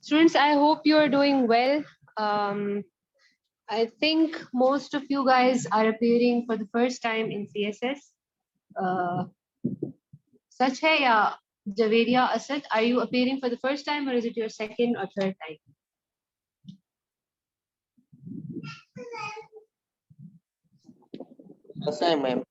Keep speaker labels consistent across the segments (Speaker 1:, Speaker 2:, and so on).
Speaker 1: Students, I hope you are doing well. Um, I think most of you guys are appearing for the first time in CSS. Uh, Such hai ya Javeria Asad, are you appearing for the first time or is it your second or third time?
Speaker 2: First time, ma'am.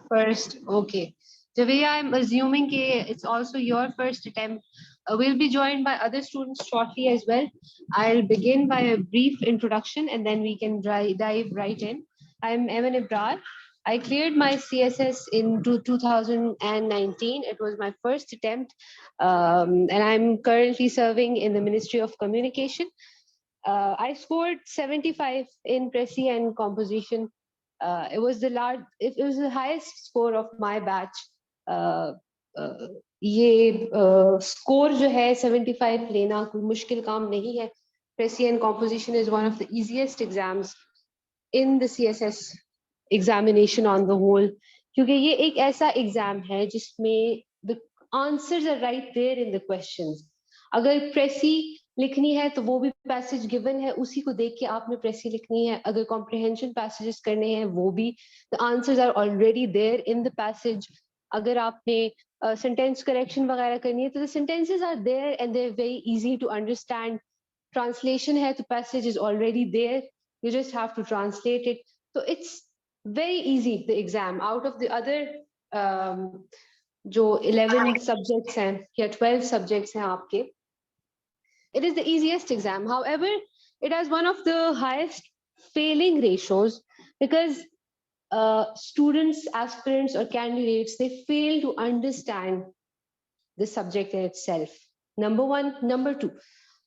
Speaker 1: First, okay. Javeria, I'm assuming it's also your first attempt. We'll be joined by other students shortly as well. I'll begin by a brief introduction and then we can dive right in. I'm Aiman Ibrar. I cleared my CSS in 2019. It was my first attempt, and I'm currently serving in the Ministry of Communication. I scored 75 in Prezi and Composition. It was the highest score of my batch. Uh, uh, ये score जो है 75 लेना कोई मुश्किल काम नहीं है. Prezi and Composition is one of the easiest exams in the CSS examination on the whole, क्योंकि ये एक ऐसा एग्जाम है जिसमें the answers are right there in the questions. अगर प्रेसी लिखनी है तो वो भी पैसेज गिवन है, उसी को देख के आपने प्रेसी लिखनी है. अगर कॉम्प्रिहेंशन पैसेजेस करने हैं वो भी the answers are already there in the passage. अगर आपने सेंटेंस करेक्शन वगैरह करनी है तो the sentences are there and they're very easy to understand. Translation है तो passage is already there, you just have to translate it. So it's very easy, the exam. Out of the other जो 11 subjects हैं या 12 subjects हैं आपके, it is the easiest exam. However, it has one of the highest failing ratios because students, aspirants, or candidates, they fail to understand the subject in itself. Number one. Number two,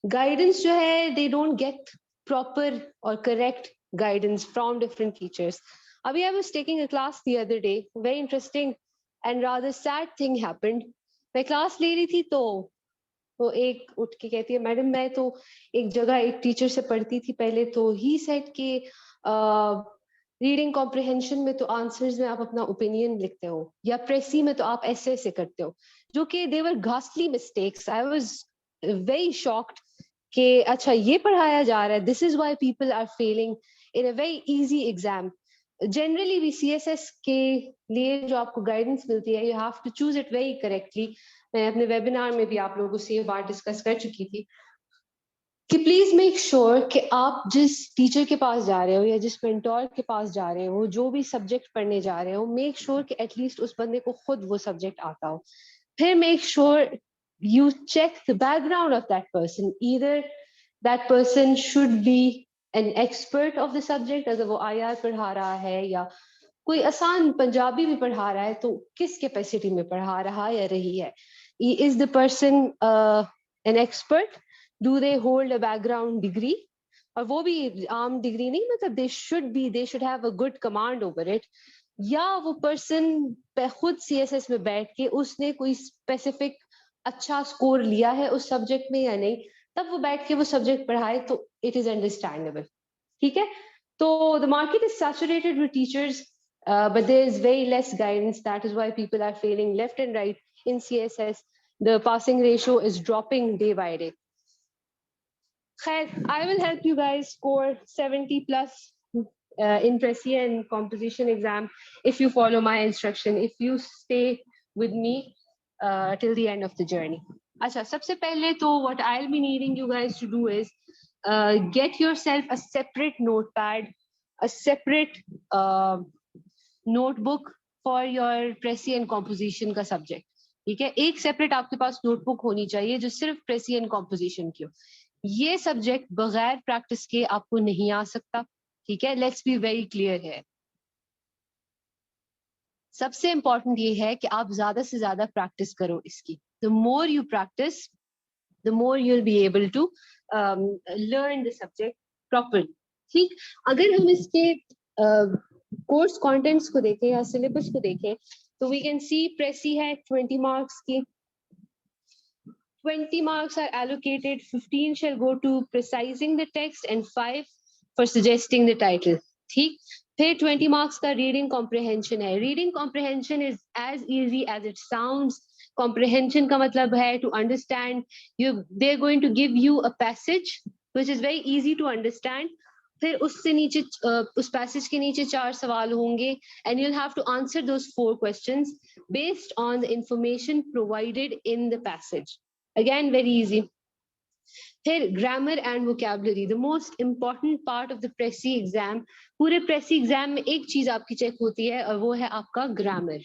Speaker 1: guidance जो है, they don't get proper or correct guidance from different teachers. Abhi, I was taking a class the other day, very interesting and rather sad thing happened. मैं class ले रही थी तो एक उठ के कहती है, मैडम मैं तो एक जगह एक टीचर से पढ़ती थी पहले, तो ही सेड कि रीडिंग कॉम्प्रिहेंशन में तो आंसर्स में आप अपना ओपिनियन लिखते हो या प्रेसी में तो आप ऐसे ऐसे करते हो, जो कि they were ghastly mistakes. I was very shocked कि अच्छा ये पढ़ाया जा रहा है. This is why people are failing in a very easy exam. Generally भी CSS के लिए जो आपको गाइडेंस मिलती है, you have to choose it very correctly. मैं अपने वेबिनार में भी आप लोगों से ये बात डिस्कस कर चुकी थी कि प्लीज मेक श्योर कि आप जिस टीचर के पास जा रहे हो या जिस मेंटोर के पास जा रहे हो, जो भी सब्जेक्ट पढ़ने जा रहे हो, मेक श्योर कि एटलीस्ट उस बंदे को खुद वो सब्जेक्ट आता हो. फिर make sure you check the background of that person. Either that person should be an expert of the subject, अगर वो IR पढ़ा रहा है या कोई आसान पंजाबी भी पढ़ा रहा है तो किस कैपेसिटी में पढ़ा रहा या रही है. Is the person an expert? Do they hold a background degree? और वो भी आम डिग्री नहीं, मतलब they should have a good command over it. या वो पर्सन खुद CSS में बैठ के उसने कोई स्पेसिफिक अच्छा स्कोर लिया है उस सब्जेक्ट में या नहीं, तब वो बैठ के वो सब्जेक्ट पढ़ाए तो इट इज अंडरस्टैंडेबल. ठीक है, तो the market is saturated with teachers, but there is very less guidance. That is why people are failing left and right in CSS. The passing ratio is dropping day by day. Khair, I will help you guys score 70 plus in Prezi and Composition exam if you follow my instruction, if you stay with me till the end of the journey. अच्छा, सबसे पहले तो what I'll be needing you guys to do is get yourself a separate notepad, a separate notebook for your Prezi and Composition का subject. ठीक है, एक separate आपके पास notebook होनी चाहिए जो सिर्फ Prezi and Composition की हो. ये सब्जेक्ट बगैर प्रैक्टिस के आपको नहीं आ सकता. ठीक है, लेट्स बी वेरी क्लियर है. सबसे इंपॉर्टेंट ये है कि आप ज्यादा से ज्यादा प्रैक्टिस करो इसकी. The more you practise, the more you will be able to learn the subject properly. ठीक, अगर हम इसके कोर्स कंटेंट्स को देखें या सिलेबस को देखें तो वी कैन सी प्रेसी है 20 मार्क्स की. 20 marks are allocated, 15 shall go to precising the text and 5 for suggesting the title. ठीक, फिर 20 marks का reading comprehension है. Reading comprehension is as easy as it sounds. comprehension का मतलब है to understand. They're going to give you a passage which is very easy to understand. फिर उससे नीचे उस पैसेज के नीचे 4 सवाल होंगे and you'll have to answer those 4 questions based on the information provided in the passage. Again, very easy. फिर grammar and vocabulary, the most important part of the Prezi exam. पूरे Prezi exam में एक चीज आपकी check होती है और वो है आपका grammar.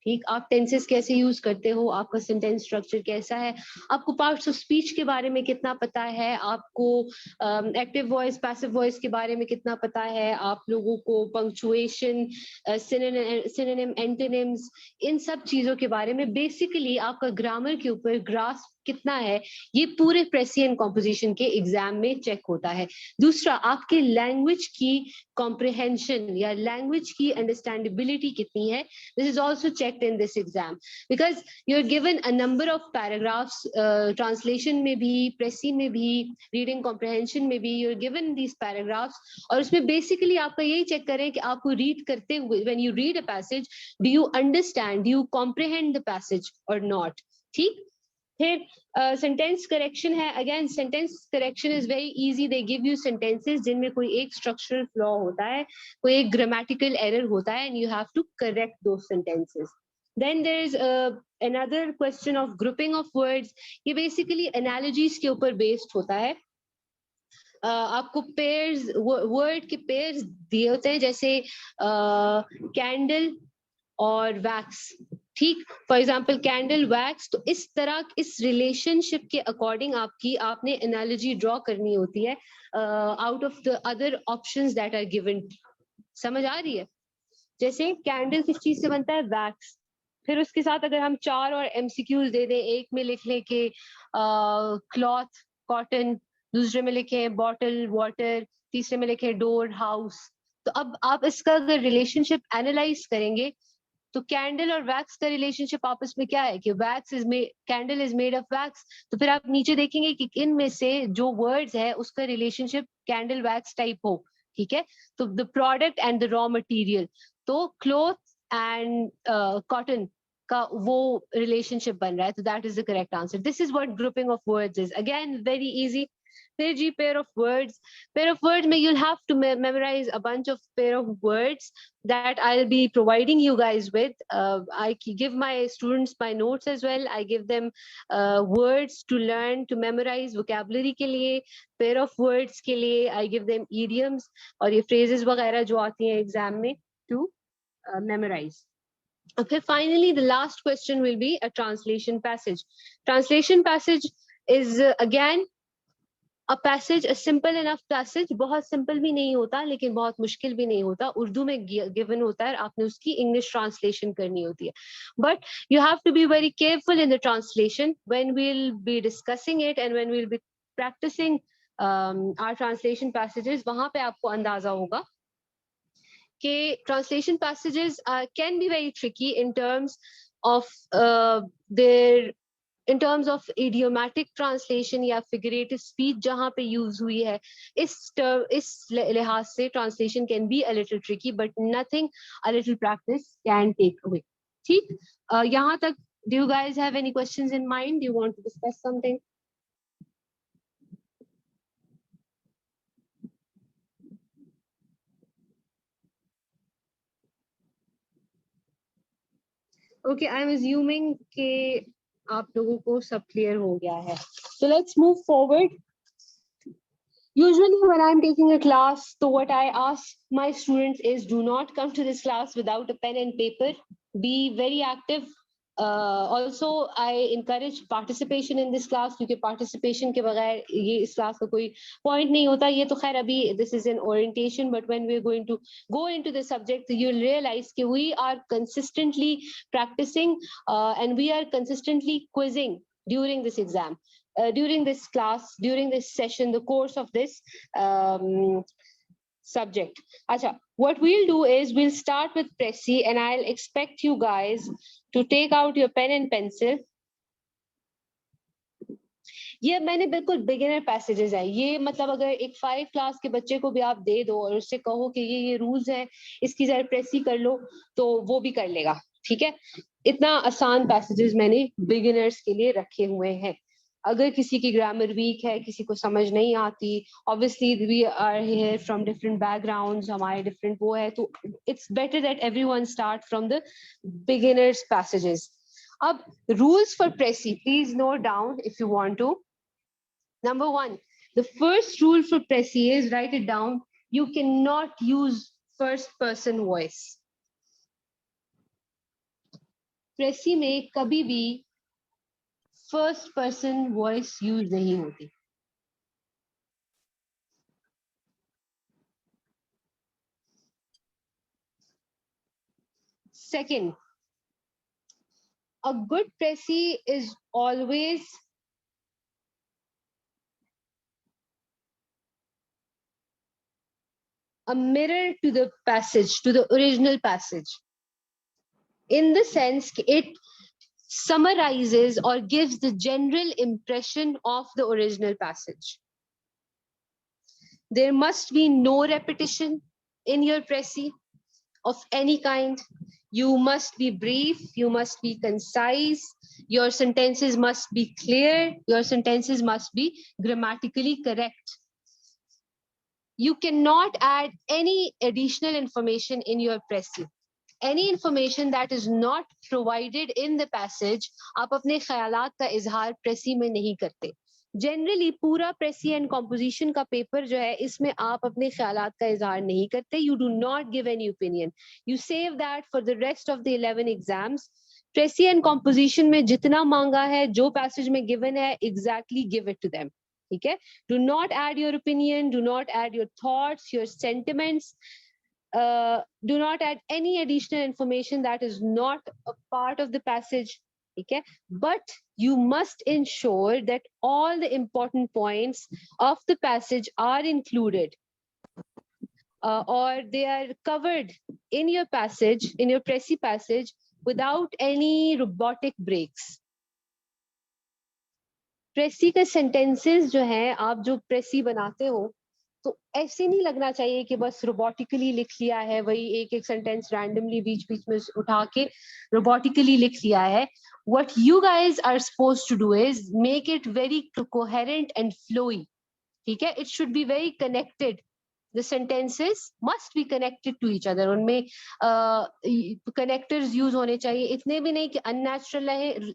Speaker 1: ठीक, आप टेंसेस कैसे यूज करते हो, आपका सेंटेंस स्ट्रक्चर कैसा है, आपको पार्ट्स ऑफ स्पीच के बारे में कितना पता है, आपको एक्टिव वॉइस पैसिव वॉइस के बारे में कितना पता है, आप लोगों को पंक्चुएशन, सिनोनिम, एंटोनिम्स, इन सब चीजों के बारे में बेसिकली आपका ग्रामर के ऊपर ग्रास्प कितना है, ये पूरे प्रेसी एंड कॉम्पोजिशन के एग्जाम में चेक होता है. दूसरा, आपके लैंग्वेज की कॉम्प्रिहेंशन या लैंग्वेज की अंडरस्टैंडेबिलिटी कितनी है. This is also checked in this exam because you are given a number of paragraphs, translation में भी, प्रेसी में भी, रीडिंग कॉम्प्रिहेंशन में भी you are given these paragraphs, और उसमें बेसिकली आपका यही चेक करें कि आपको रीड करते हुए when you read a passage, do you understand, do you comprehend the passage और नॉट. ठीक. फिर सेंटेंस करेक्शन है. Again sentence correction is very easy. They give you sentences जिनमें कोई एक स्ट्रक्चरल फ्लॉ होता है, कोई एक ग्रामेटिकल एरर होता है, and you have to correct those sentences. Then there is another question of grouping of words. ये basically analogies के ऊपर based होता है. आपको पेयर्स, वर्ड के पेयर्स दिए होते हैं, जैसे कैंडल और वैक्स. ठीक, फॉर एग्जाम्पल कैंडल, वैक्स. तो इस तरह इस रिलेशनशिप के अकॉर्डिंग आपने एनालॉजी ड्रॉ करनी होती है out of the other options that are given. समझ आ रही है? जैसे कैंडल किस चीज से बनता है? वैक्स. फिर उसके साथ अगर हम 4 और एमसीक्यूज दे दें, एक में लिख लें कि क्लॉथ, कॉटन, दूसरे में लिखे बॉटल, वाटर, तीसरे में लिखे डोर, हाउस. तो अब आप इसका अगर रिलेशनशिप एनालाइज करेंगे तो कैंडल और वैक्स का रिलेशनशिप आपस में क्या है कि wax is made, candle is made of wax. तो फिर आप नीचे देखेंगे कि इनमें से जो वर्ड्स है उसका रिलेशनशिप कैंडल वैक्स टाइप हो. ठीक है, तो the product and the raw material, तो क्लॉथ एंड कॉटन का वो रिलेशनशिप बन रहा है. तो that is the correct answer. This is what grouping of words is. Again very easy. फिर जी pair of words. Pair of words में you'll have to memorize a bunch of pair of words that I'll be providing you guys with. I give my students my notes as well. I give them words to learn, to memorize. vocabulary के लिए, pair of words के लिए I give them idioms और ये phrases वगैरह जो आती हैं एग्जाम में to memorize. Okay, finally the last question will be a translation passage. Translation passage is again a passage, a simple enough passage. बहुत simple भी नहीं होता लेकिन बहुत मुश्किल भी नहीं होता. उर्दू में given होता है, आपने उसकी English translation करनी होती है. But you have to be very careful in the translation when we'll be discussing it and when we'll be practicing our translation passages. वहाँ पे आपको अंदाजा होगा कि translation passages can be very tricky in terms of their, in terms of idiomatic translation या figurative speech जहाँ पे use हुई है. इस लिहाज से translation can be a little tricky, but nothing a little practice can take away. ठीक, यहाँ तक. Do you guys have any questions in mind? Do you want to discuss something? Okay, I'm assuming कि आप लोगों को सब clear हो गया है. So let's move forward. Usually when I'm taking a class, so what I ask my students is do not come to this class without a pen and paper. Be very active. Also, I encourage participation in this class क्योंकि participation के बगैर ये इस class का कोई point नहीं होता. ये तो खैर अभी this is an orientation, but when we're going to go into the subject, you'll realize कि we are consistently practicing and we are consistently quizzing during this exam. During this class, during this session, the course of this subject. Acha, what we'll do is we'll start with Prezi and I'll expect you guys to take out your pen and pencil. ये मैंने बिल्कुल beginner passages है. ये मतलब अगर एक 5 class के बच्चे को भी आप दे दो और उससे कहो कि ये रूल्स है, इसकी जरा प्रेसी कर लो, तो वो भी कर लेगा. ठीक है, इतना आसान पैसेजेस मैंने बिगिनर्स के लिए रखे हुए हैं. अगर किसी की ग्रामर वीक है, किसी को समझ नहीं आती, obviously we are here from different backgrounds, हमारे डिफरेंट वो है, तो it's better that everyone start from the beginners passages. अब rules for precis, please note down if you want to. Number one, the first rule for Prezi is, write it down, you cannot use first person voice. Prezi में कभी भी first person voice use नहीं होती. Second, a good Prezi is always a mirror to the passage, to the original passage, in the sense it summarizes or gives the general impression of the original passage. There must be no repetition in your Prezi of any kind. You must be brief, you must be concise, your sentences must be clear, your sentences must be grammatically correct. You cannot add any additional information in your Prezi. Any information that is not provided in the passage, आप अपने ख्यालात का इजहार प्रेसी में नहीं करते. Generally पूरा प्रेसी and composition का पेपर जो है, इसमें आप अपने ख्यालात का इजहार नहीं करते. You do not give any opinion. You save that for the rest of the 11 exams. Precis and composition में जितना मांगा है, जो पैसेज में गिवन है, exactly give it to them. ठीक है. Do not add your opinion, do not add your thoughts, your sentiments. Do not add any additional information that is not a part of the passage. Okay, but you must ensure that all the important points of the passage are included, or they are covered in your passage, in your Prezi passage, without any robotic breaks. Prezi के sentences जो हैं, आप जो Prezi बनाते हो, तो ऐसे नहीं लगना चाहिए कि बस रोबोटिकली लिख लिया है, वही एक एक सेंटेंस रैंडमली बीच बीच में उठा के रोबोटिकली लिख लिया है. What you guys are supposed to do is make it very coherent and flowy. ठीक है. It should be very connected. The sentences must be connected to each other. उनमें connectors use होने चाहिए. इतने भी नहीं कि unnatural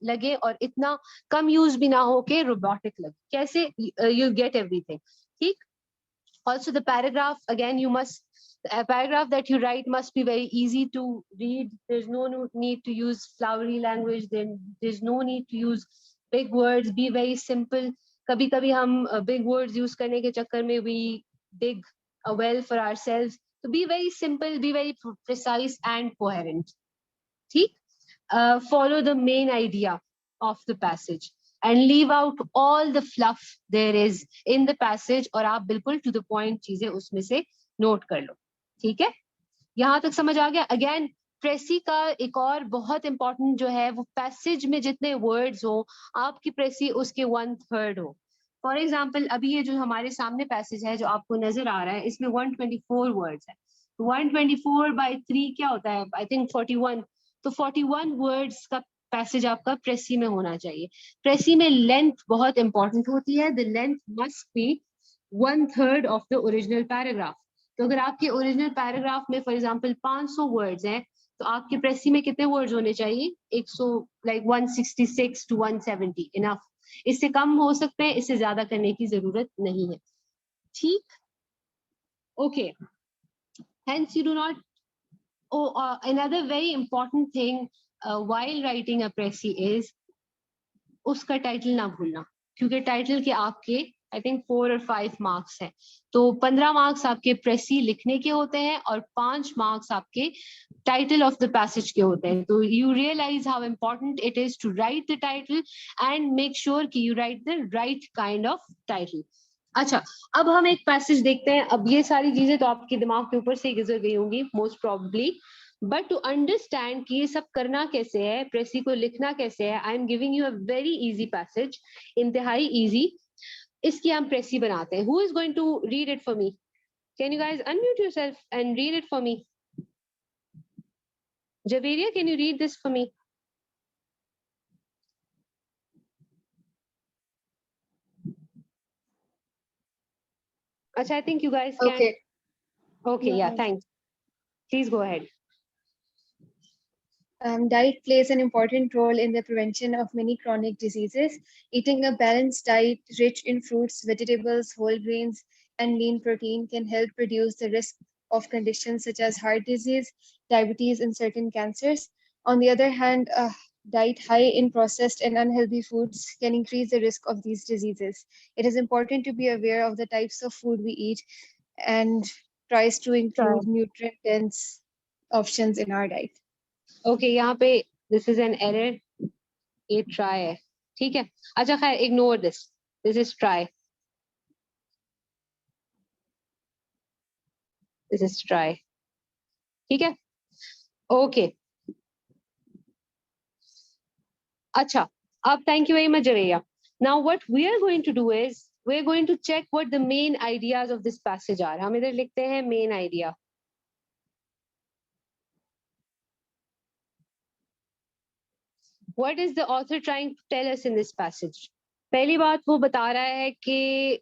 Speaker 1: लगे और इतना कम use भी ना हो के robotic लगे. कैसे you get everything. ठीक. Also, the paragraph, again, a paragraph that you write must be very easy to read. There's no need to use flowery language. Then there's no need to use big words. Be very simple. कभी कभी हम big words use करने के चक्कर में we dig a well for ourselves. So be very simple, be very precise and coherent. ठीक? Follow the main idea of the passage and leave out all the fluff there is in the passage, और आप बिल्कुल to the point चीजें उसमें से note कर लो. ठीक है. यहाँ तक समझ आ गया. अगेन प्रेसी का एक और बहुत इंपॉर्टेंट जो है, वो पैसेज में जितने वर्ड्स हो, आपकी प्रेसी उसके 1/3 हो. फॉर एग्जाम्पल, अभी ये जो हमारे सामने पैसेज है जो आपको नजर आ रहा है, इसमें 124 वर्ड्स है. 124/3 क्या होता है? I think 41. तो 41 वर्ड्स का पैसेज आपका प्रेसी में होना चाहिए. प्रेसी में लेंथ बहुत इंपॉर्टेंट होती है. The length must be 1/3 of the original paragraph. तो अगर आपके ओरिजिनल पैराग्राफ में फॉर एग्जांपल 500 वर्ड्स हैं, तो आपके प्रेसी में कितने वर्ड्स होने चाहिए? 100, लाइक 166 to 170 इनफ. इससे कम हो सकते हैं, इससे ज्यादा करने की जरूरत नहीं है. ठीक. Okay. Hence you do not. Another very important thing while writing a Prezi is उसका टाइटल ना भूलना, क्योंकि टाइटल के आपके आई थिंक 4 और 5 मार्क्स हैं. तो 15 मार्क्स आपके प्रेसी लिखने के होते हैं और 5 मार्क्स आपके टाइटल ऑफ द पैसेज के होते हैं. तो you realise how important it is to write the title and make sure कि you write the right kind of title. अच्छा, अब हम एक पैसेज देखते हैं. अब ये सारी चीजें तो आपके दिमाग के ऊपर से गुजर गई होंगी most probably, but to understand कि ये सब करना कैसे है, प्रेसी को लिखना कैसे है, I am giving you a very easy passage, इंतहाई इजी. इसकी हम प्रेसी बनाते हैं. Who is going to read it for me? Can you guys unmute yourself and read it for me? Javeria, can you read this for me? Acha, I think you guys can.
Speaker 2: Okay.
Speaker 1: Okay, yeah, thanks. Please go ahead.
Speaker 2: Diet plays an important role in the prevention of many chronic diseases. Eating a balanced diet rich in fruits, vegetables, whole grains, and lean protein can help reduce the risk of conditions such as heart disease, diabetes, and certain cancers. On the other hand, a diet high in processed and unhealthy foods can increase the risk of these diseases. It is important to be aware of the types of food we eat and tries to include nutrient-dense options in our diet.
Speaker 1: Okay, यहाँ पे this is an error. ये try है, ठीक है? अच्छा खैर, ignore this. This is try. This is try. ठीक है? Okay. Acha. Thank you very much, Javeya. Now what we are going to do is we're going to check what the main ideas of this passage are. हम इधर लिखते हैं main idea. What is the author trying to tell us in this passage? पहली बात वो बता रहा है कि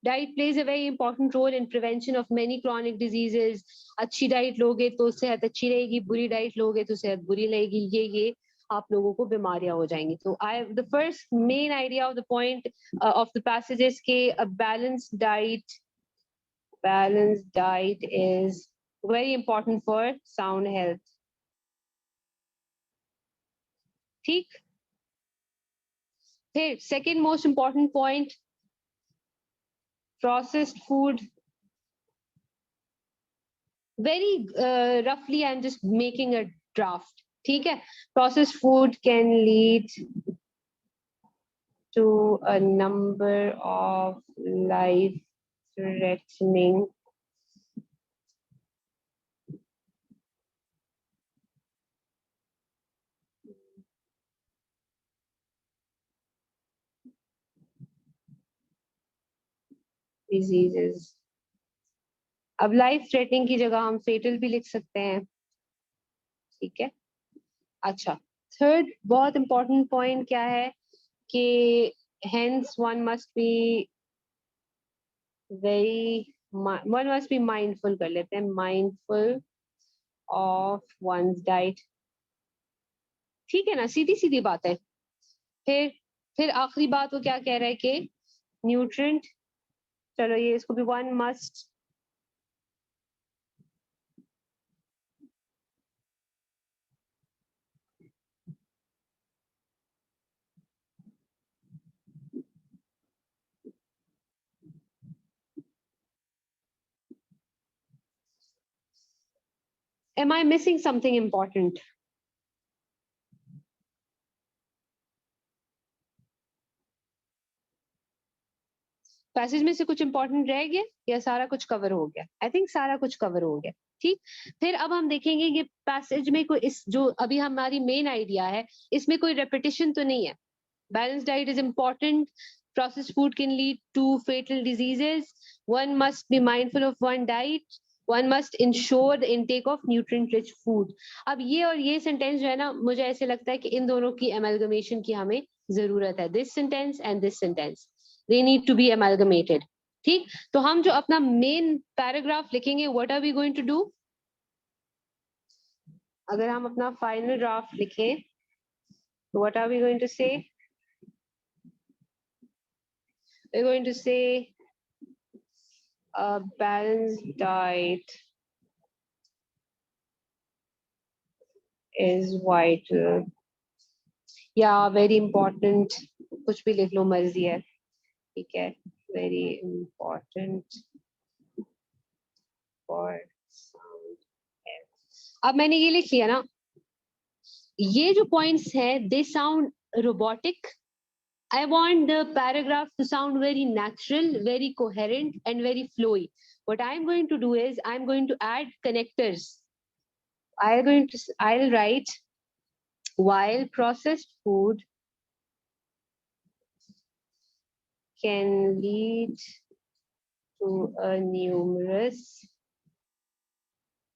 Speaker 1: diet plays a very important role in prevention of many chronic diseases. अच्छी डाइट लोगे तो सेहत अच्छी रहेगी, बुरी डाइट लोगे तो सेहत बुरी रहेगी. ये आप लोगों को बीमारियां हो जाएंगी. So the first main idea of the point of the passage is कि a balanced diet is very important for sound health. ठीक? फिर second most important point, processed food. Very roughly, I'm just making a draft. ठीक है? Processed food can lead to a number of life-threatening diseases. अब life threatening की जगह हम फेटल भी लिख सकते हैं. ठीक है? अच्छा, थर्ड बहुत इंपॉर्टेंट पॉइंट क्या है कि hence one must be mindful कर लेते हैं, mindful of one's diet. ठीक है ना? सीधी सीधी बात है. फिर आखिरी बात वो क्या कह रहा है कि न्यूट्रिएंट, चलो ये इसको भी one must am I missing something important? Passage में से कुछ इंपॉर्टेंट रह गया या सारा कुछ कवर हो गया? आई थिंक सारा कुछ कवर हो गया. ठीक, फिर अब हम देखेंगे कि पैसेज में कोई इस जो अभी हमारी मेन आइडिया है इसमें कोई रेपिटेशन तो नहीं है. Balance diet is important. Processed food can lead to fatal diseases. One must be mindful of one diet. One must ensure the intake of nutrient-rich food. अब ये और ये सेंटेंस जो है ना, मुझे ऐसे लगता है कि इन दोनों की एमलगमेशन की हमें जरूरत है. This sentence and this sentence, they need to be amalgamated. ठीक, तो हम जो अपना मेन पैराग्राफ लिखेंगे, what are we going to do? अगर हम अपना फाइनल ड्राफ्ट लिखें, what are we going to say? We're going to say a balanced diet is vital. Yeah, very important. कुछ भी लिख लो, मर्जी है. ठीक है, very important for sound health. अब मैंने ये लिख लिया ना, ये जो points है, they sound robotic. I want the paragraph to sound very natural, very coherent, and very flowy. What I'm going to do is I'm going to add connectors. I'll write, while processed food can lead to numerous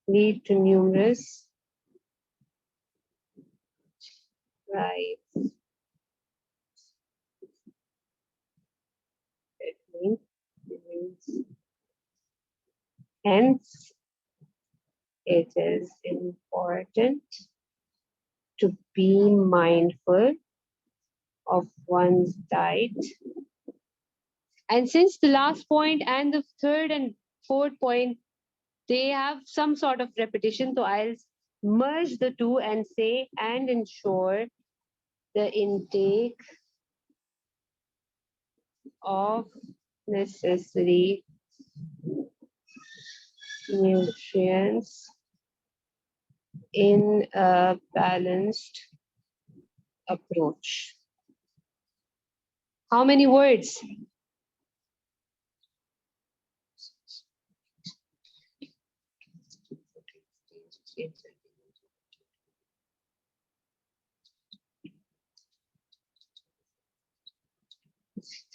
Speaker 1: life-threatening Hence, it is important to be mindful of one's diet. And since the last point and the third and fourth point, they have some sort of repetition, so I'll merge the two and say, and ensure the intake of necessary nutrients in a balanced approach. How many words?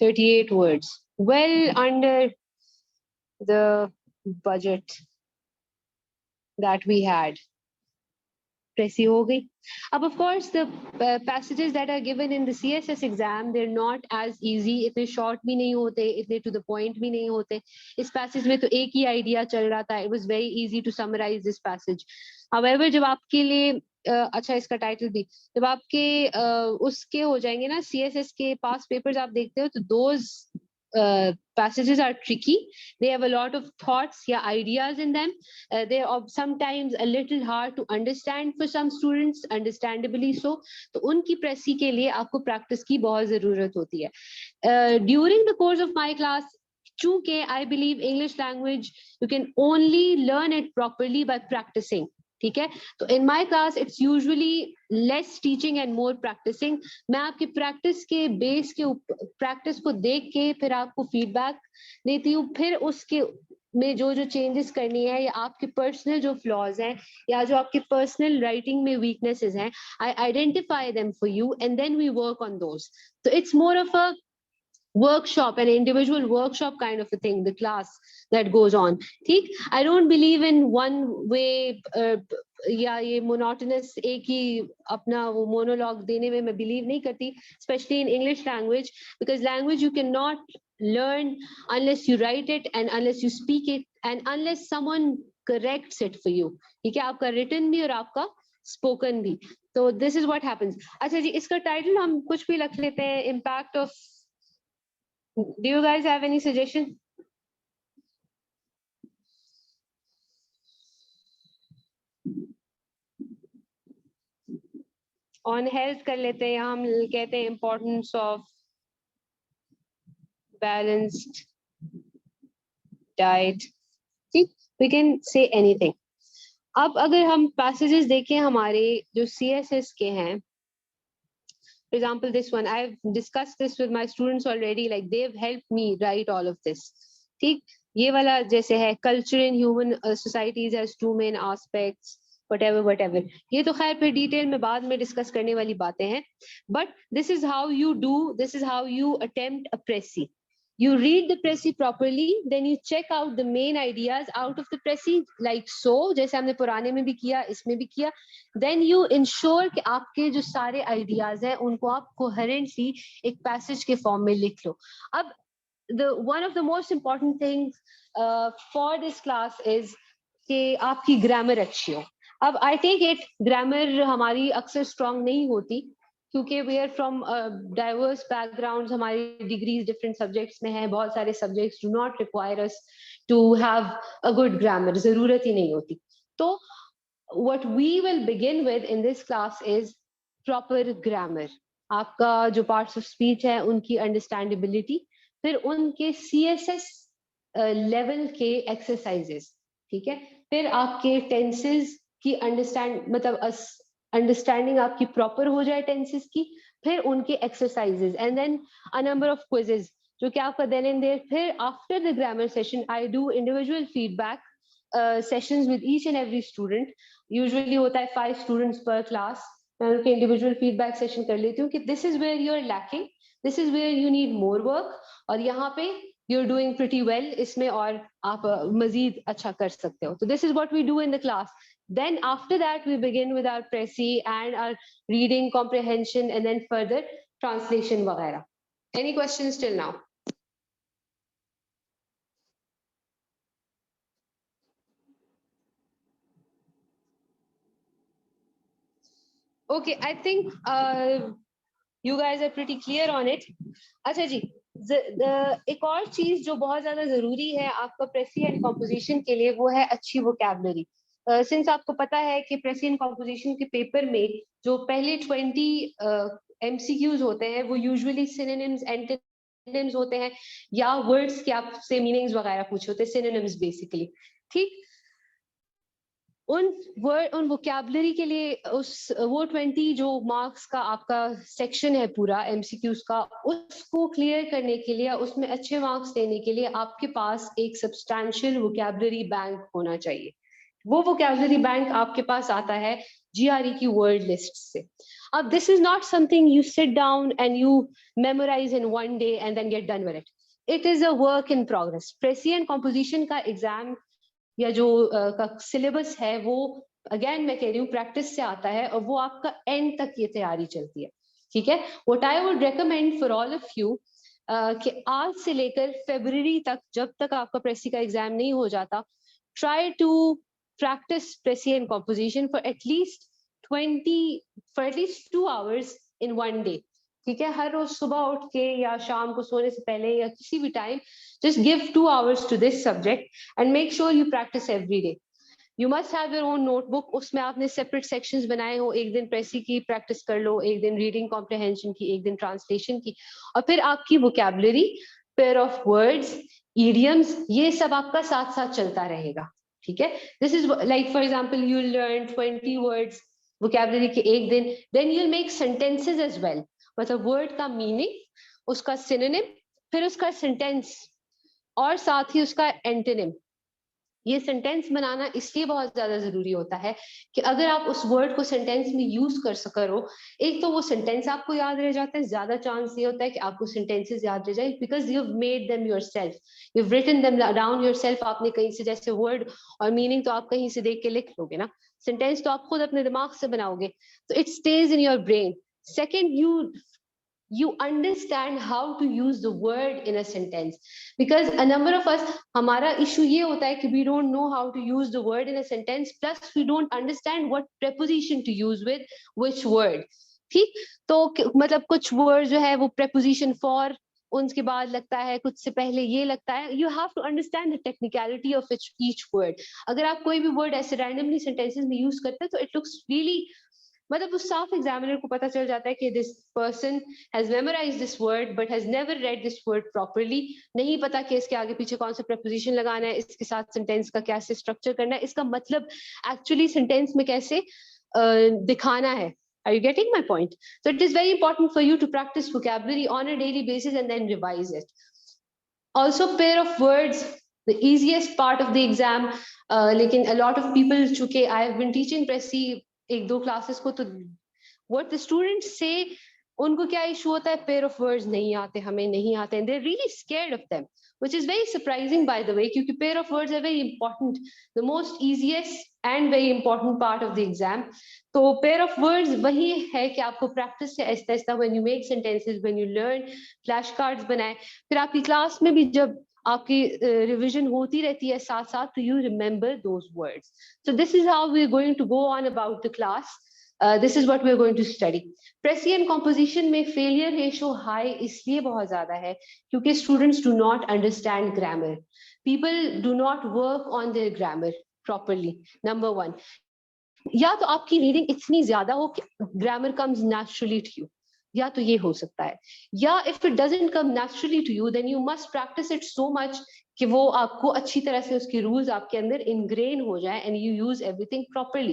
Speaker 1: $38 words. Well under the budget that we had. Presi ho gayi. Of course, the passages that are given in the CSS exam, they're not as easy. इतने short भी नहीं होते, इतने to the point भी नहीं होते. इस passage में तो एक ही idea चल रहा था. It was very easy to summarize this passage. However, जब आपके लिए अच्छा इसका टाइटल भी जब आपके उसके हो जाएंगे ना CSS के पास पेपर्स आप देखते हो तो those passages are tricky. They have a lot of thoughts, yeah, ideas in them. They are sometimes a little hard to understand for some students, understandably so. तो उनकी प्रेसी के लिए आपको प्रैक्टिस की बहुत जरूरत होती है. During the course of my class, चूंकि I believe English language you can only learn it properly by practicing. ठीक है तो in my class it's usually less teaching and more practising. मैं आपकी प्रैक्टिस के बेस के प्रैक्टिस को देख के फिर आपको फीडबैक देती हूँ. फिर उसके में जो जो चेंजेस करनी है या आपके पर्सनल जो फ्लॉज हैं या जो आपके पर्सनल राइटिंग में वीकनेसेस हैं I identify them for you and then we work on those. तो it's more of a workshop, an individual workshop kind of a thing, the class that goes on. ठीक, I don't believe in one way या ये monotonous एक ही अपना वो monologue देने में मैं believe नहीं करती, especially in English language, because language you cannot learn unless you write it and unless you speak it and unless someone corrects it for you. ठीक है, आपका written भी और आपका spoken भी. तो this is what happens. अच्छा जी, इसका title हम कुछ भी रख लेते हैं, impact of. Do you guys have any suggestion? On health कर लेते हैं, हम कहते हैं importance of balanced diet. ठीक, we can say anything. अब अगर हम passages देखें हमारे जो CSS के हैं, for example this one, I've discussed this with my students already, like they've helped me write all of this. ठीक, ये वाला जैसे है culture in human societies has two main aspects, whatever. ये तो खैर फिर डिटेल में बाद में डिस्कस करने वाली बातें हैं. But this is how you do, this is how you attempt a Prezi. You read the Prezi properly, then you check out the main ideas out of the Prezi, like so, जैसे हमने पुराने में भी किया, इसमें भी किया. Then you ensure कि आपके जो सारे ideas हैं, उनको आप coherently एक passage के form में लिख लो. अब one of the most important things for this class is कि आपकी grammar अच्छी हो. अब I take it grammar हमारी अक्सर strong नहीं होती क्योंकि we are from diverse backgrounds, हमारी degrees different subjects में हैं, बहुत सारे subjects do not require us to have a good grammar, ज़रूरत ही नहीं होती. तो what we will begin with in this class is proper grammar. आपका जो parts of speech है उनकी understandability, फिर उनके CSS level के exercises, ठीक है, फिर आपके tenses की मतलब अंडरस्टैंडिंग आपकी प्रॉपर हो जाए टेंसेस की, फिर उनके exercises and then a number of quizzes जो कि आपका देन एंड देयर. फिर after the grammar session I do individual feedback sessions with each and every student. Usually होता है 5 स्टूडेंट्स पर क्लास. मैं उनके इंडिविजुअल फीडबैक सेशन कर लेती हूँ कि this is where you are lacking, this is where you need more work, और यहाँ पे you're doing pretty well इसमें और आप मजीद अच्छा कर सकते हो. So this is what we do in the class. Then after that we begin with our Prezi and our reading comprehension and then further translation वगैरह. Any questions till now? Okay, I think you guys are pretty clear on it. अच्छा जी, एक और चीज जो बहुत ज्यादा जरूरी है आपका प्रेसी एंड कॉम्पोजिशन के लिए, वो है अच्छी वोकैबुलरी। सिंस आपको पता है कि प्रेसी एंड कॉम्पोजिशन के पेपर में जो पहले 20 एमसीक्यूज होते हैं वो यूजुअली सिनोनिम्स एंटोनिम्स होते हैं, या वर्ड्स के आपसे मीनिंग्स वगैरह पूछे होते हैं, सिनोनिम्स बेसिकली। ठीक, उन वोकैबुलरी के लिए वो 20 जो मार्क्स का आपका सेक्शन है पूरा एमसीक्यूज का, उसको क्लियर करने के लिए, उसमें अच्छे मार्क्स देने के लिए आपके पास एक सब्सटैंशियल वोकैबुलरी बैंक होना चाहिए। वो वोकैबुलरी बैंक आपके पास आता है जीआरई की वर्ड लिस्ट से। अब this is not something you sit down and you memorise in one day and then get done with it. It is a work in progress. Precis and composition का exam या जो का syllabus है वो, again मैं कह रही हूँ, प्रैक्टिस से आता है, और वो आपका एंड तक ये तैयारी चलती है। ठीक है, what I would recommend for all of you कि आज से लेकर फरवरी तक, जब तक आपका प्रेसी का एग्जाम नहीं हो जाता, try to practice Presi and composition for at least 2 hours in one day. ठीक है, हर रोज सुबह उठ के या शाम को सोने से पहले या किसी भी time, just give 2 hours to this subject and make sure you practice every day. You must have your own notebook, उसमें आपने separate sections बनाए हो, एक दिन प्रेसी की प्रैक्टिस कर लो, एक दिन रीडिंग कॉम्प्रिहेंशन की, एक दिन ट्रांसलेशन की, और फिर आपकी vocabulary, pair of words, idioms, ये सब आपका साथ साथ चलता रहेगा। ठीक है, this is like for example you learn 20 words vocabulary के एक दिन, then you'll make sentences as well. मतलब वर्ड का मीनिंग, उसका सिनोनिम, फिर उसका सेंटेंस, और साथ ही उसका एंटोनिम। ये सेंटेंस बनाना इसलिए बहुत ज्यादा जरूरी होता है कि अगर आप उस वर्ड को सेंटेंस में यूज कर सको, एक तो वो सेंटेंस आपको याद रह जाता है, ज्यादा चांस ये होता है कि आपको सेंटेंसेस याद रह जाए, because you have made them yourself, you have written them down yourself. आपने कहीं से, जैसे वर्ड और मीनिंग तो आप कहीं से देख के लिख लोगे ना, सेंटेंस तो आप खुद अपने दिमाग से बनाओगे, तो it stage in your brain. Second, you understand how to use the word in a sentence, because a number of us, हमारा issue ये होता है कि we don't know how to use the word in a sentence, plus we don't understand what preposition to use with which word. ठीक, तो मतलब कुछ word जो है वो preposition for, उनके बाद लगता है, कुछ से पहले ये लगता है, you have to understand the technicality of each word. अगर आप कोई भी word ऐसे randomly sentences में use करते हैं तो it looks really, मतलब उस साफ एग्जामिनर को पता चल जाता है कि this person has memorised this word but has never read this word properly. नहीं पता कि इसके आगे पीछे कौन सा प्रपोजिशन लगाना है, इसके साथ सेंटेंस का कैसे स्ट्रक्चर करना है, इसका मतलब एक्चुअली सेंटेंस में कैसे दिखाना है। Are you getting my point? So it is very important for you to practice vocabulary on a daily basis and then revise it. Also, pair of words, the easiest part of the exam. लेकिन a lot of people, चूंकि I have been teaching Presi एक दो classes को, तो what the students say, उनको क्या issue होता है, पेयर ऑफ वर्ड्स नहीं आते, हमें नहीं आते, and they're really scared of them, which is very surprising by the way, क्योंकि pair of words are very important, the most easiest and very important part of the exam. तो pair of words वही है कि आपको practice से Aahista Aahista, when you make sentences, when you learn, flash cards बनाए, फिर आपकी क्लास में भी जब आपकी रिवीजन होती रहती है साथ साथ, तो you remember those words. So this is how we're going to go on about the class. This is what we're going to study. Presi and composition में failure ratio high इसलिए बहुत ज्यादा है क्योंकि students do not understand grammar. People do not work on their grammar properly. Number one. या तो आपकी reading इतनी ज्यादा हो कि grammar comes naturally to you. या तो ये हो सकता है, या if it doesn't come naturally to you, then you must practice it so much कि वो आपको अच्छी तरह से उसके रूल्स आपके अंदर इनग्रेन हो जाए and you use everything properly.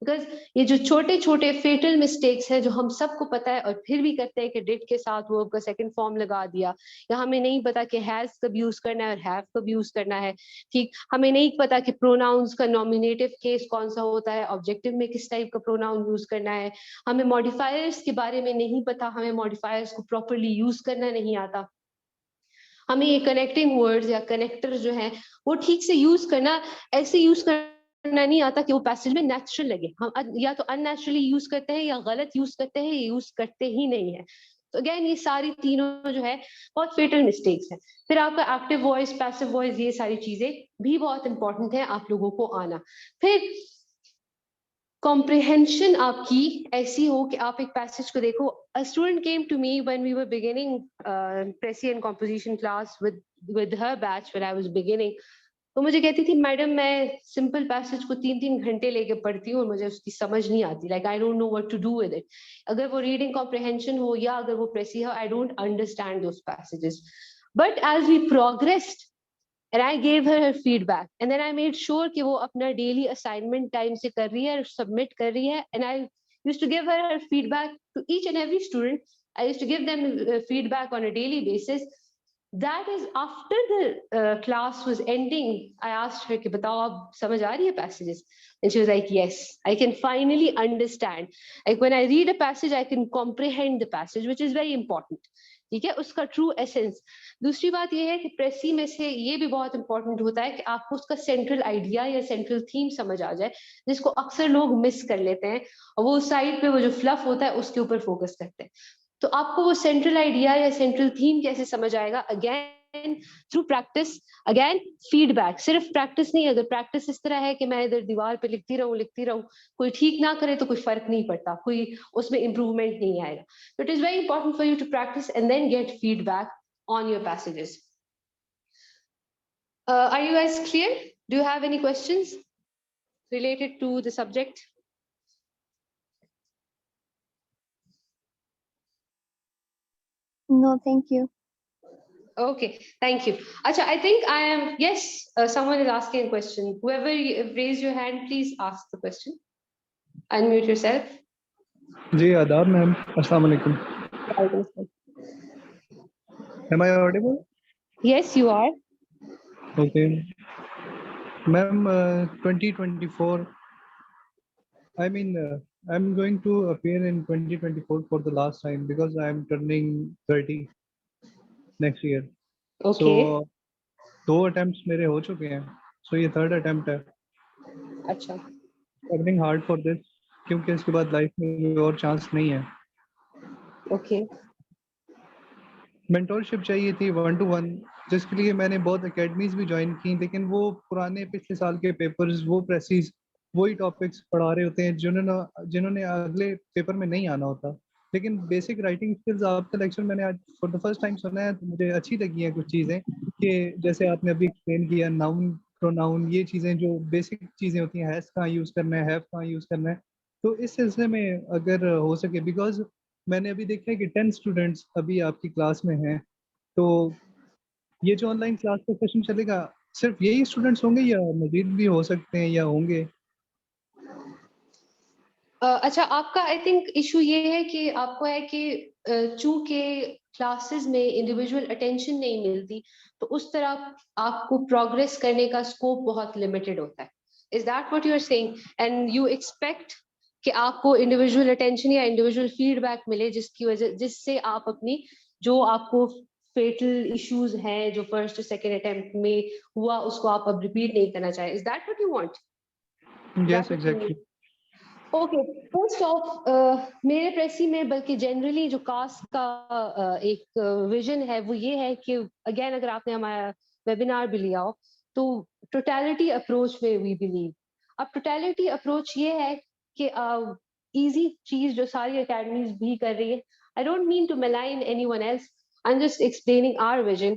Speaker 1: Because ये जो छोटे छोटे फेटल मिस्टेक्स हैं जो हम सबको पता है और फिर भी करते हैं कि डिड के साथ वर्ब का सेकंड फॉर्म लगा दिया, या हमें नहीं पता कि हैज कब यूज करना है और हैव कब यूज करना है. ठीक, हमें नहीं पता कि प्रोनाउंस का नॉमिनेटिव केस कौन सा होता है, ऑब्जेक्टिव में किस टाइप का प्रोनाउन यूज करना है, हमें मॉडिफायर्स के बारे में नहीं पता, हमें मॉडिफायर्स को प्रॉपरली यूज करना नहीं आता, हमें ये कनेक्टिंग वर्ड्स या कनेक्टर जो है वो ठीक से यूज करना, ऐसे यूज करना नहीं आता कि वो पैसेज में नेचुरल लगे. हम या तो अननेचुरली यूज करते हैं या गलत यूज करते हैं, यूज करते ही नहीं है. तो अगेन ये सारी तीनों जो है बहुत फेटल मिस्टेक्स है. फिर आपका एक्टिव वॉइस, पैसिव वॉइस, ये सारी चीजें भी बहुत इंपॉर्टेंट है आप लोगों को आना. फिर कॉम्प्रिहेंशन आपकी ऐसी हो कि आप एक पैसेज को देखो. A student came to me when we were beginning Precis and composition class with her batch when I was beginning. तो मुझे कहती थी मैडम मैं सिंपल पैसेज को 3-3 घंटे लेके पढ़ती हूँ और मुझे उसकी समझ नहीं आती. Like I don't know what to do with it. अगर वो रीडिंग कॉम्प्रिहेंशन हो या अगर वो प्रेसी हो, I don't understand those passages. But as we progressed and I gave her her feedback and then I made sure कि वो अपना daily assignment time से कर रही है, submit कर रही है, and I used to give her her feedback to each and every student. I used to give them feedback on a daily basis. That is after the class was ending. I asked her कि बताओ आप समझ आ रही है passages? And she was like, yes, I can finally understand. Like when I read a passage, I can comprehend the passage, which is very important. ठीक है, उसका ट्रू एसेंस. दूसरी बात ये है कि प्रेसी में से ये भी बहुत इंपॉर्टेंट होता है कि आपको उसका सेंट्रल आइडिया या सेंट्रल थीम समझ आ जाए, जिसको अक्सर लोग मिस कर लेते हैं और वो साइड पे वो जो फ्लफ होता है उसके ऊपर फोकस करते हैं. तो आपको वो सेंट्रल आइडिया या सेंट्रल थीम कैसे समझ आएगा? Again through practice, again feedback. सिर्फ प्रैक्टिस नहीं, अगर प्रैक्टिस इस तरह है कि मैं इधर दीवार पे लिखती रहूं, कोई ठीक ना करे तो कोई फर्क नहीं पड़ता, कोई उसमें इंप्रूवमेंट नहीं आएगा. So it is very important for you to practice and then get feedback on your passages. Are you guys clear? Do you have any questions related to the subject?
Speaker 2: No, thank you.
Speaker 1: Okay, thank you. Acha, I think I am, yes, someone is asking a question. Whoever raise your hand, please ask the question. Unmute yourself.
Speaker 3: जी आदाब ma'am, अस्सलाम वालेकुम. Am I audible?
Speaker 1: Yes, you are.
Speaker 3: Okay. Ma'am, 2024, I mean, I'm going to appear in 2024 for the last time because I'm turning 30 next year.
Speaker 1: Okay.
Speaker 3: So, 2 attempts मेरे हो चुके हैं. So ये third attempt है.
Speaker 1: अच्छा.
Speaker 3: Working hard for this क्योंकि इसके बाद लाइफ में और चांस नहीं है.
Speaker 1: Okay.
Speaker 3: मेंटोरशिप चाहिए थी 1-to-1, जिसके लिए मैंने बहुत एकेडमीज भी ज्वाइन की, लेकिन वो पुराने पिछले साल के पेपर्स, वो प्रेसिस वही टॉपिक्स पढ़ा रहे होते हैं जिन्होंने अगले पेपर में नहीं आना होता. लेकिन बेसिक राइटिंग स्किल्स आपका लेक्चर मैंने आज फॉर द फर्स्ट टाइम सुना है, तो मुझे अच्छी लगी हैं कुछ चीज़ें कि जैसे आपने अभी एक्सप्लेन किया नाउन प्रोनाउन, ये चीज़ें जो बेसिक चीज़ें होती हैं, हैज़ कहाँ यूज़ करना है, हैव कहाँ यूज़ करना है. तो इस सिलसिले में अगर हो सके, बिकॉज मैंने अभी देखा है कि 10 स्टूडेंट्स अभी आपकी क्लास में हैं, तो ये जो ऑनलाइन क्लास का सेशन चलेगा सिर्फ यही स्टूडेंट्स होंगे या मजीद भी हो सकते हैं या होंगे?
Speaker 1: अच्छा, आपका आई थिंक इशू ये है कि आपको है कि चूंकि क्लासेस में इंडिविजुअल अटेंशन नहीं मिलती, तो उस तरह आपको प्रोग्रेस करने का स्कोप बहुत लिमिटेड होता है. Is that what you are saying? And you expect कि आपको इंडिविजुअल अटेंशन या इंडिविजुअल फीडबैक मिले जिससे आप अपनी जो आपको फेटल इश्यूज हैं जो फर्स्ट और सेकंड अटेम्प्ट में हुआ उसको आप अब रिपीट नहीं करना चाहें? Is that what you want?
Speaker 3: Yes exactly.
Speaker 1: Okay, first of मेरे प्रेसी में बल्कि जनरली जो कास्ट का एक विजन है वो ये है कि अगेन अगर आपने हमारा वेबिनार भी लिया हो तो टोटलिटी अप्रोच में वी बिलीव. अब टोटलिटी अप्रोच ये है कि इजी चीज जो सारी एकेडमीज भी कर रही है. I don't mean to malign anyone else, I am just explaining our vision.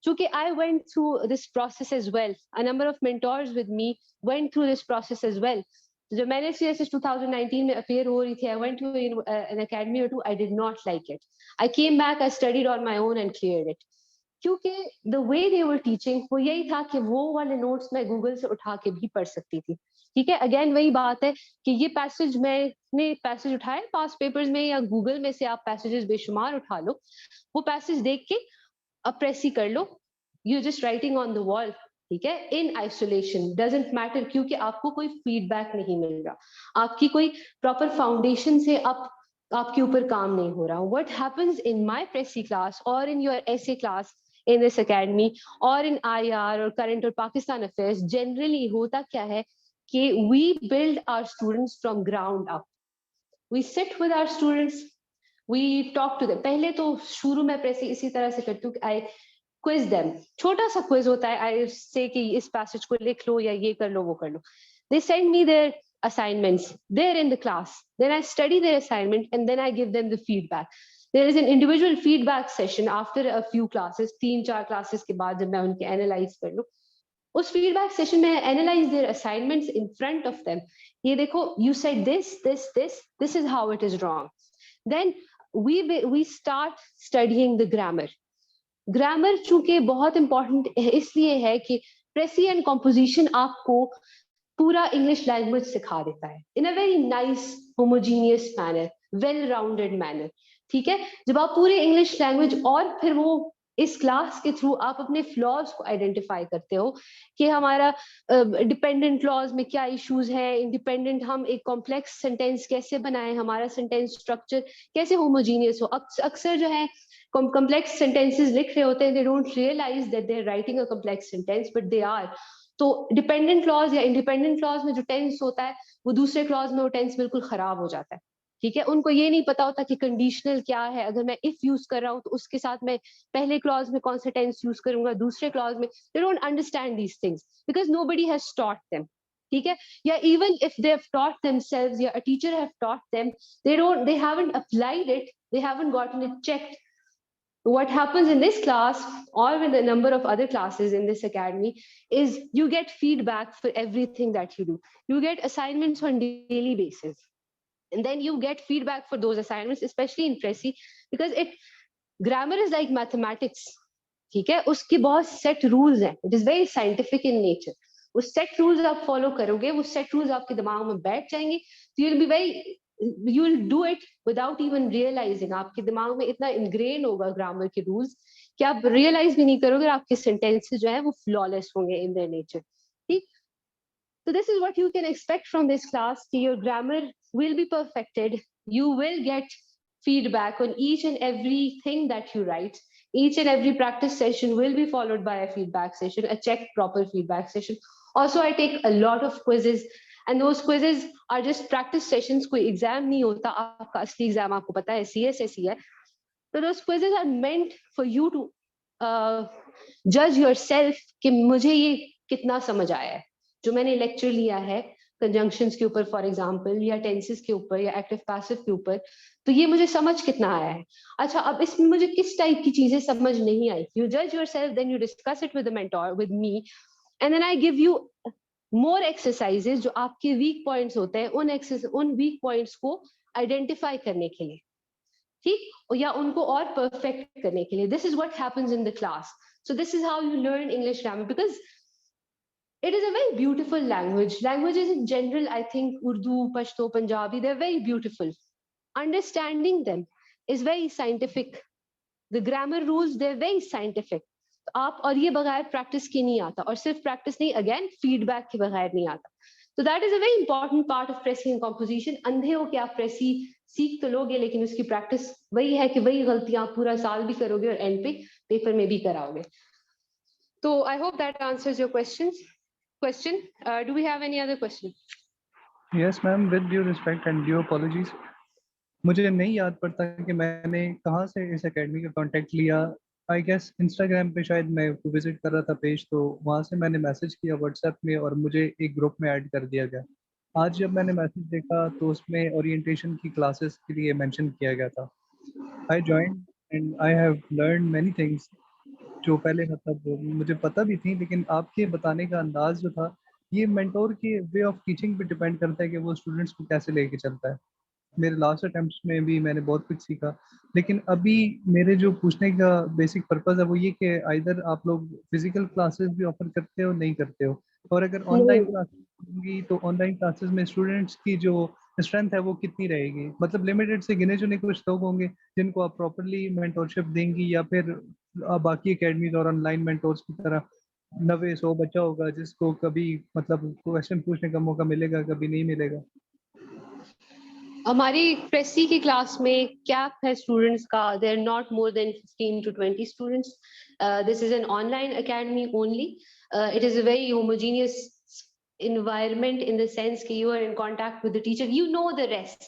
Speaker 1: चूंकि I went through this process as well, a number of mentors with me went through this process as well. जब मैंने CSS 2019 में appear हो रही थी, I went to an academy or two, I did not like it. I came back, I studied on my own and cleared it. क्योंकि the way they were teaching वो यही था कि वो वाले नोट्स मैं गूगल से उठा के भी पढ़ सकती थी. ठीक है, अगेन वही बात है कि ये पैसेज मैंने पैसेज उठाए पास पेपर्स में या गूगल में से आप पैसेजेस बेशुमार उठा लो, वो पैसेज देख के अब प्रेस ही कर लो, you just writing on the wall. ठीक है, इन आइसोलेशन डजंट मैटर क्योंकि आपको कोई फीडबैक नहीं मिल रहा, आपकी कोई प्रॉपर फाउंडेशन से आपके ऊपर काम नहीं हो रहा. What happens in my precis class और in your essay class in this academy और इन IR और करंट और पाकिस्तान अफेयर्स, जनरली होता क्या है कि we build our students from ground up. We sit with our students, we talk to them. पहले तो शुरू में प्रेसी इसी तरह से करती हूँ कि आई क्विज देम. छोटा सा क्विज होता है, आई से कि इस पैसेज को लिख लो या ये कर लो वो कर लो. They send me their assignments. They're in the class. Then I study their assignment and then I give them the feedback. There is an individual feedback session after a few classes, 3-4 classes के बाद जब मैं उनके analyze कर लूँ, उस feedback session में analyze their assignments in front of them. ये देखो, you said this is how it is wrong. Then we start studying the grammar. Grammar चूंकि बहुत important इसलिए है कि Precis and composition आपको पूरा English language सिखा देता है in a very nice, homogeneous manner, well-rounded manner. ठीक है, जब आप पूरे English language और फिर वो इस क्लास के थ्रू आप अपने फ्लॉज को आइडेंटिफाई करते हो कि हमारा डिपेंडेंट क्लॉज में क्या इश्यूज है, इंडिपेंडेंट हम एक कॉम्प्लेक्स सेंटेंस कैसे बनाएं, हमारा सेंटेंस स्ट्रक्चर कैसे होमोजीनियस हो. अक्सर जो है कॉम्प्लेक्स सेंटेंसेस लिख रहे होते हैं, they don't realise that they are writing a complex sentence but they are. तो डिपेंडेंट क्लॉज या इंडिपेंडेंट क्लॉज में जो टेंस होता है वो दूसरे क्लॉज में वो टेंस बिल्कुल खराब हो जाता है. ठीक है, उनको ये नहीं पता होता कि कंडीशनल क्या है. अगर मैं इफ यूज कर रहा हूँ तो उसके साथ मैं पहले क्लॉज में कौन सा टेंस यूज करूंगा, दूसरे क्लॉज में. They don't understand these things because nobody has taught them. ठीक है, या even if they have taught themselves या a teacher have taught them, they haven't applied it, they haven't gotten it checked. What happens in this class or with a number of other classes in this academy is you get feedback for everything that you do. You get assignments on daily basis. And then you get feedback for those assignments, especially in Precis, because grammar is like mathematics. ठीक है, उसके बहुत set rules हैं. It is very scientific in nature. वो set rules आप follow करोगे, वो set rules आपके दिमाग में बैठ जाएंगे, तो you will do it without even realizing. आपके दिमाग में इतना ingrain होगा grammar के rules कि आप realize भी नहीं करोगे, आपके sentences जो है वो flawless होंगे in their nature. ठीक. So this is what you can expect from this class. Your grammar will be perfected. You will get feedback on each and everything that you write. Each and every practice session will be followed by a feedback session, a checked proper feedback session. Also, I take a lot of quizzes, and those quizzes are just practice sessions. कोई exam नहीं होता. आपका असली exam आपको पता है CSSE है. So those quizzes are meant for you to judge yourself कि मुझे ये कितना समझ आया है. जो मैंने लेक्चर लिया है कंजंक्शंस के ऊपर फॉर एग्जांपल, या टेंसेस के ऊपर, या एक्टिव पैसिव के ऊपर, तो ये मुझे समझ कितना आया है. अच्छा, अब इसमें मुझे किस टाइप की चीजें समझ नहीं आई. यू जज yourself, then you discuss it with the mentor, with me, and then I give you more exercises जो आपके वीक पॉइंट्स होते हैं, उन वीक पॉइंट्स को आइडेंटिफाई करने के लिए, ठीक, या उनको और परफेक्ट करने के लिए. This is what happens in the class. So this is how you learn English grammar, because it is a very beautiful language. Languages in general, I think Urdu, Pashto, Punjabi, they're very beautiful. Understanding them is very scientific. The grammar rules, they're very scientific. आप और ये बगैर practice के नहीं आता, और सिर्फ practice नहीं, अगेन फीडबैक के बगैर नहीं आता. So that is a very important part of Precis and composition. अंधे हो कि आप Precis सीख तो लोगे, लेकिन उसकी प्रैक्टिस वही है कि वही गलतियां आप पूरा साल भी करोगे और एंड पे पेपर में भी कराओगे. So I hope that answers your question. Do we have any other question?
Speaker 3: Yes, ma'am. With due respect and due apologies, मुझे नहीं याद पड़ता कि मैंने कहाँ से इस एकेडमी का कांटेक्ट लिया. आई गेस इंस्टाग्राम पे शायद मैं विजिट कर रहा था पेज, तो वहाँ से मैंने मैसेज किया व्हाट्सएप में और मुझे एक ग्रुप में ऐड कर दिया गया. आज जब मैंने मैसेज देखा तो उसमें ओरिएंटेशन की क्लासेस के लिए मेंशन किया गया था. I joined and I have learn many things जो पहले मतलब मुझे पता भी थी, लेकिन आपके बताने का अंदाज जो था, ये मेंटोर के वे ऑफ टीचिंग पे डिपेंड करता है कि वो स्टूडेंट्स को कैसे लेके चलता है. मेरे लास्ट अटेम्प्ट्स में भी मैंने बहुत कुछ सीखा, लेकिन अभी मेरे जो पूछने का बेसिक पर्पस है वो ये कि आइदर आप लोग फिजिकल क्लासेस भी ऑफर करते हो नहीं करते हो, और अगर ऑनलाइन क्लासेस होंगी तो ऑनलाइन क्लासेस में स्टूडेंट्स की जो स्ट्रेंथ है वो कितनी रहेगी. मतलब लिमिटेड से गिने चुने कुछ लोग होंगे जिनको आप प्रॉपरली मेंटोरशिप देंगी, या फिर बाकी एकेडमीज और ऑनलाइन मेंटोर्स की तरह 90-100 बच्चा होगा जिसको कभी मतलब क्वेश्चन पूछने का मौका मिलेगा, कभी नहीं मिलेगा.
Speaker 1: हमारी प्रेसी की क्लास में कैप है स्टूडेंट्स का. There not more than 15 to 20 students. This is an online academy only. It is a very homogeneous environment in the sense कि you are in contact with the teacher, you know the rest.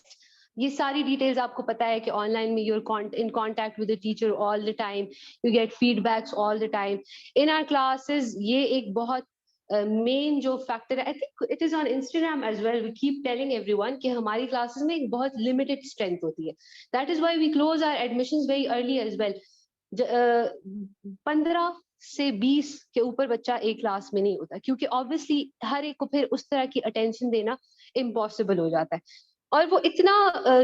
Speaker 1: ये सारी details आपको पता है कि online में you're in contact with the teacher all the time, you get feedbacks all the time. In our classes ये एक बहुत मेन जो फैक्टर है, I think it is on Instagram as well, we keep telling everyone कि हमारी classes में एक बहुत लिमिटेड स्ट्रेंथ होती है. That is why we close our admissions very early as well. 15 से 20 के ऊपर बच्चा एक क्लास में नहीं होता, क्योंकि ऑब्वियसली हर एक को फिर उस तरह की अटेंशन देना इम्पॉसिबल हो जाता है. और वो इतना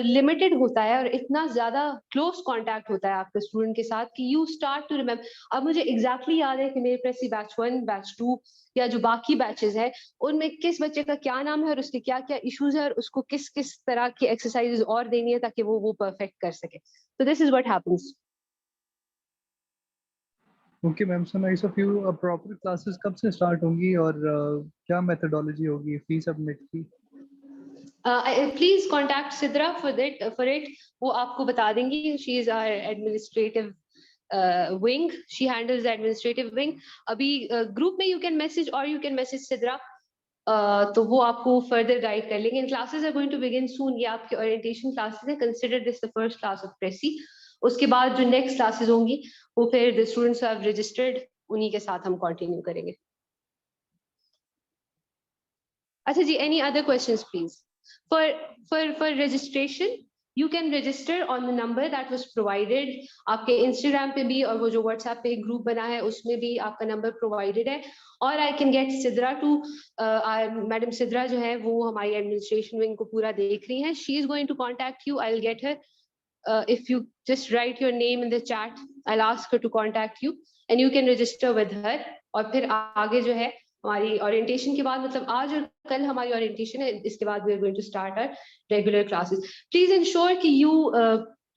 Speaker 1: लिमिटेड होता है और इतना ज्यादा क्लोज कांटेक्ट होता है आपके स्टूडेंट के साथ कि यू स्टार्ट टू रिमेम्बर. अब मुझे एग्जैक्टली याद है कि मेरे प्रेसी बैच 1, बैच 2 या जो बाकी बैचेस है, उनमें किस बच्चे का क्या नाम है और उसके क्या क्या इश्यूज है और उसको किस किस तरह की एक्सरसाइजेज और देनी है ताकि वो परफेक्ट कर सके. तो this is what happens.
Speaker 3: Okay ma'am, so nice of you. Proper classes कब से स्टार्ट होंगी और क्या मेथोडोलॉजी होगी फी सबमिट की?
Speaker 1: Please contact Sidra for it. वो आपको बता देंगी. She is our administrative wing. She handles the administrative wing. अभी ग्रुप में you can message or you can message Sidra. तो वो आपको फर्दर गाइड कर लेंगे. Classes are going to begin सून. ये आपके ओरिएंटेशन क्लासेस है. Consider this the first class of precis. उसके बाद जो नेक्स्ट क्लासेस होंगी वो फिर द स्टूडेंट्स हैव रजिस्टर्ड, उन्हीं के साथ हम कंटिन्यू करेंगे. अच्छा जी, any other questions please? For registration, you can register on the number that was provided. आपके Instagram पे भी और वो जो WhatsApp पे एक ग्रुप बना है उसमें भी आपका नंबर प्रोवाइडेड है. और I can get Sidra to madam Sidra जो है वो हमारी एडमिनिस्ट्रेशन विंग को पूरा देख रही हैं. She is going to contact you. I'll get her. If you just write your name in the chat, I'll ask her to contact you and you can register with her. और फिर आगे जो है हमारी ओरिएंटेशन के बाद, मतलब आज और कल हमारी ओरिएंटेशन है, इसके बाद we are going to start our regular classes. Please ensure कि you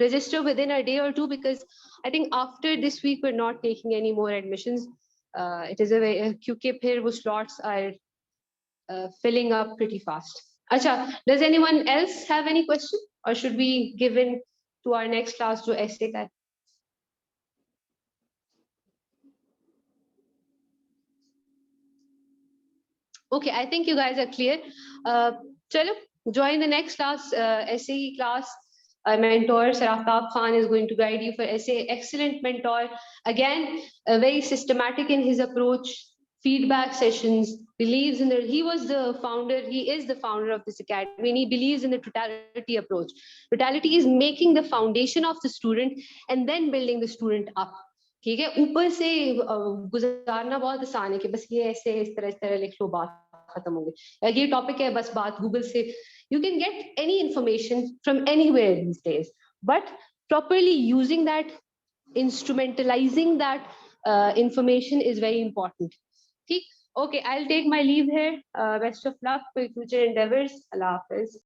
Speaker 1: register within a day or two, because I think after this week we're not taking any more admissions. It is a way, क्योंकि फिर वो slots are filling up pretty fast. अच्छा, does anyone else have any question or should we give in to our next class जो essay का है? Okay, I think you guys are clear. Chalo, join the next class, SAE class. Our mentor, Saraftab Khan, is going to guide you for SAE. Excellent mentor. Again, very systematic in his approach. Feedback sessions, believes in the, he was the founder, he is the founder of this academy, and he believes in the totality approach. Totality is making the foundation of the student and then building the student up. ठीक है, ऊपर से गुजारना बहुत आसान है कि बस ये ऐसे इस तरह लिख लो, बात खत्म हो गई. ये टॉपिक है, बस बात गूगल से. You can get any information from anywhere these days, but properly using that, instrumentalizing that information is very important. ठीक, okay, I'll take my leave here. Best of luck for future endeavors. Allah Hafiz.